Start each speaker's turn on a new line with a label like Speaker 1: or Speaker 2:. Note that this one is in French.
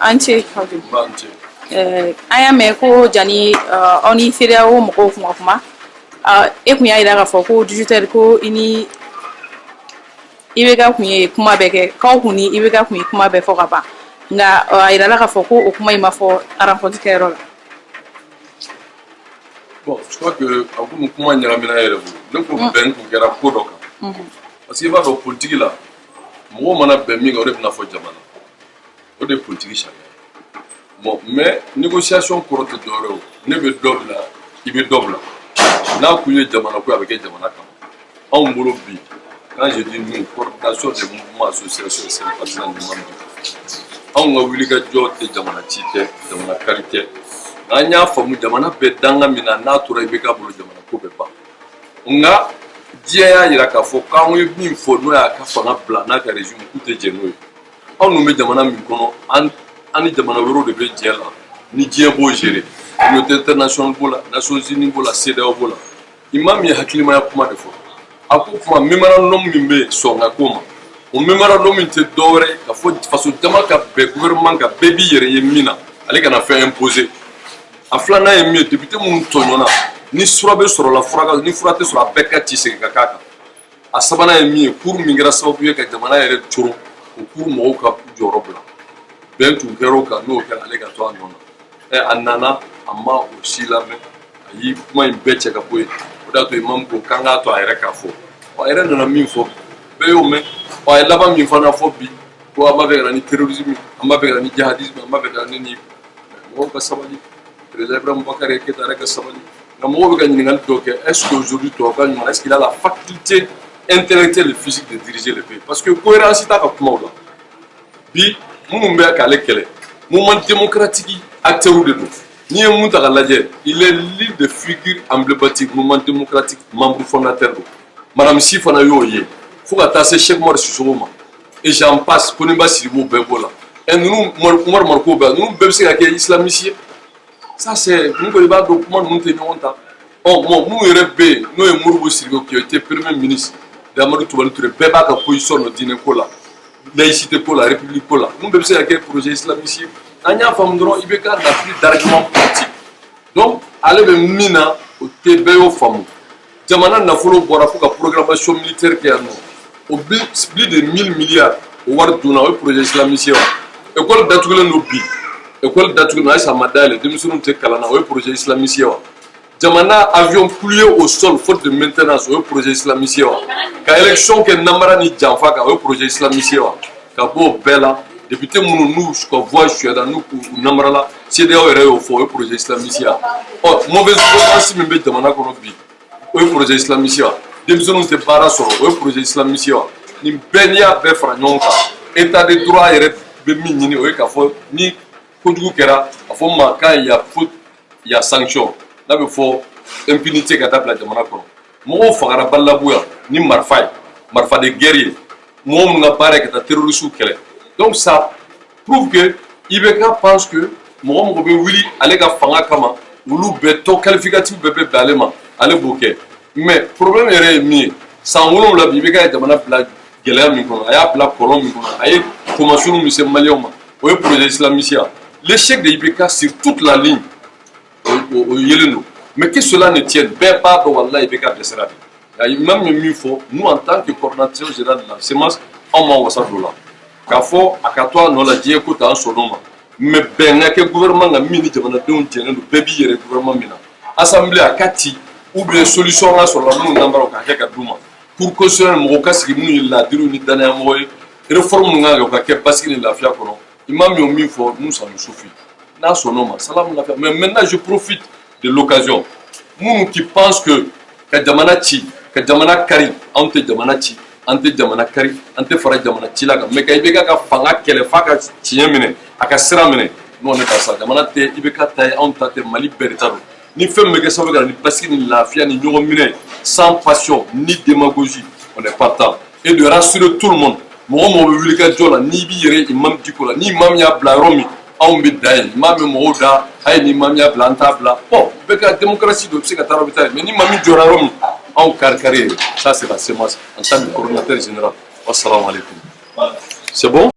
Speaker 1: Anche Hawdu. An y'a mɛn ko jani aw ni CEDEAO mɔgɔw kun ka kuma e kun y'a yira k'a fɔ ko digital ko i ni IBK kun ye kuma bɛɛ kɛ k'aw kun ni IBK kun ye kuma bɛɛ fɔ ka ban nka a yirala k'a fɔ ko o kuma in ma fɔ rencontre kɛyɔrɔ la.
Speaker 2: Bon, je crois que a ko kuma ɲagamina yɛrɛ bolo ne ko bɛn kun kɛra ko dɔ kan parce que i b'a dɔn politique la mɔgɔw mana bɛn min kan o de bɛna fɔ jamana o de ye politique sariya. Bon, mais négociation kɔrɔ tɛ dɔwɛrɛ o ne bɛ dɔ bila i bɛ dɔ bila n'a kun ye jamana ko a bɛ kɛ jamana kama anw bolo bi quand je dis nous coordination des mouvements associations et sympathisants du monde anw ka wulikajɔ tɛ jamana ci tɛ jamana kari tɛ an y'a faamu jamana bɛɛ danga min na n'a tora i bɛ ka bolo jamana ko bɛ ban nka diɲɛ y'a jira k'a fɔ k'anw ye min fɔ n'o y'a ka fanga bila n'a ka régime k'u tɛ jɛn n'o ye anw dun bɛ jamana min kɔnɔ ani jamana wɛrɛw de bɛ diɲɛ la ni diɲɛ b'o gérer communauté internationale b'o la Nations Unies b'o la CEDEAO b'o la imam ye hakilimaya kuma de fɔ a ko kuma memorandum min bɛ yen sɔnga ko ma o memorandum min tɛ dɔwɛrɛ ye ka fɔ faso jama ka bɛn gouvernement ka bɛɛ b'i yɛrɛ ye min na ale kana fɛn imposer a filanan ye min ye député minnu tɔɲɔna ni fura bɛ sɔrɔ la fura ni fura tɛ sɔrɔ a bɛɛ ka ci segin ka k'a kan a sabanan ye min ye cour min kɛra sababu ye ka jamana yɛrɛ coron o cour mɔgɔw ka jɔyɔrɔ bila bɛn tun kɛra o kan n'o kɛra ale ka to a nɔ na a nana a ma o si lamɛn a y'i kuma in bɛɛ cɛ ka bɔ yen o de y'a to imam ko k'an k'a to a yɛrɛ k'a fɔ a yɛrɛ nana min fɔ bɛɛ y'o mɛn a ye laban min fana fɔ bi ko an b'a fɛ ka na ni terrorisme an b'a fɛ ka na ni jihadisme an b'a fɛ ka na ni mɔgɔw ka sabali président Ibrahima Boubacar Keïta yɛrɛ ka sabali nka mɔgɔw bɛ ka ɲininkali dɔw kɛ est ce que aujourd'hui tubabukan ɲuman est ce qu'il a la faculté intellectuelle et physique de diriger le pays parce que cohérence t'a ka kumaw la bi minnu bɛ k'ale kɛlɛ mouvement démocratique acteurs de don n'i ye mun ta k'a lajɛ il est l'une des figures emblématiques mouvement démocratique membre fondateur don madame Si fana y'o ye fo ka taa se Cheikh Umar Sissoko ma et j'en passe Koniba Siribo bɛɛ b'o la ninnu Umar Mariko bɛɛ ninnu bɛɛ bɛ se ka kɛ islamiste ye ça c'est ninnu kɔni b'a dɔn kuma ninnu tɛ ɲɔgɔn ta bon minnu yɛrɛ bɛ yen n'o ye Modibo Sidibé qui a été premier ministre d'Amadou Toubani Touré bɛɛ b'a ka position dɔn diinɛ ko la laïcité ko la république ko la mun bɛɛ bɛ se ka kɛ projet islamiste an y'a faamu dɔrɔn IBK n'a plus d'argument politique donc ale bɛ min na o tɛ bɛɛ y'o faamu jamana nafolo bɔra fo ka programmation militaire kɛ yan nɔ o plus de 1000 milliards o wari donna o ye projet islamiste ye wa école datugulen don bi école datugulen don ayisa ma dayɛlɛ denmisɛnninw tɛ kalan na o ye projet islamiste ye wa jamana avion plié au sol faute de maintenance o ye projet islamiste ye wa ka élection kɛ namara ni janfa kan o ye projet islamiste ye wa ka bɔ o bɛɛ la député minnu n'u ka voix suyada n'u k'u namara la CEDEAO yɛrɛ y'o fɔ o ye projet islamiste ye wa ɔ mauvaise gouvernance min bɛ jamana kɔnɔ bi o ye projet islamiste ye wa denmisɛnninw tɛ baara sɔrɔ o ye projet islamiste ye wa nin bɛɛ n'i y'a bɛɛ fara ɲɔgɔn kan état de droit yɛrɛ bɛ min ɲini o ye k'a fɔ ni kojugu kɛra a fɔ ma quand il y a faute il y a sanction n'a bɛ fɔ impunité ka taa bila jamana kɔnɔ mɔgɔw fagara Balabuya ni marifa ye marifa de guerre ye mɔgɔ minnu ka baara ye ka taa terroristes kɛlɛ donc ça prouve que IBK pense que mɔgɔ mɔgɔ bɛ wuli ale ka fanga kama olu bɛɛ tɔ qualificatif bɛɛ bɛ bɛn ale ma ale b'o kɛ mais problème yɛrɛ ye min ye san 7 bi IBK ye jamana bila gɛlɛya min kɔnɔ a y'a bila kɔlɔn min kɔnɔ a ye formation min se maliyɛnw ma o ye projet islamiste ye l'échec de IBK sur toute la ligne o yelen don mais que cela ne tienne bɛɛ b'a dɔn walahi IBK dɛsɛra de imam ye min fɔ nous en tant que coordinateur général de la CEMAS anw m'an wasa don la k'a fɔ a ka to a nɔ la diɲɛ ko t'an sɔnn'o ma mais bɛn ka kɛ gouvernement kan min ni jamanadenw jɛnnen don bɛɛ b'i yɛrɛ gouvernement min na assemblée a ka ci ou bien solution ka sɔrɔ la minnu nanbara o ka kɛ ka d'u ma cour constitutionnelle mɔgɔw ka sigi minnu ye laadiriw ni danayamɔgɔ ye réforme minnu kan ka kɛ o ka kɛ basigi ni lafiya kɔnɔ imam y'o min fɔ nous ça nous suffit n'a sɔnn'o ma salamu lafiya mais maintenant je profite de l'occasion minnu qui pensent que ka jamana ci ka jamana kari anw tɛ jamana ci an tɛ jamana kari an tɛ fara jamana ci la kan mais ka IBK ka fanga kɛlɛ f'a ka tiɲɛ minɛ a ka sira minɛ n'o ne ta sa jamana tɛ IBK ta ye anw ta tɛ Mali bɛɛ de ta don ni fɛn min bɛ kɛ sababu ka na ni basigi ni lafiya ni ɲɔgɔn minɛ sans passion ni démagogie on est partant et de rassurer tout le monde mɔgɔ mɔgɔ bɛ wuli ka jɔ la n'i b'i yɛrɛ imam diko la ni imam y'a bila yɔrɔ min anw bɛ da yen imam bɛ mɔgɔw da a ye ni imam y'a bila an t'a bila bon bɛɛ ka démocratie don i bɛ se ka taa yɔrɔ bɛ taa yen mais ni imam jɔra yɔrɔ min anw kari-kari ça c'est la CEMAS en tant que coordinateur général wassalamu alaikum c'est bon.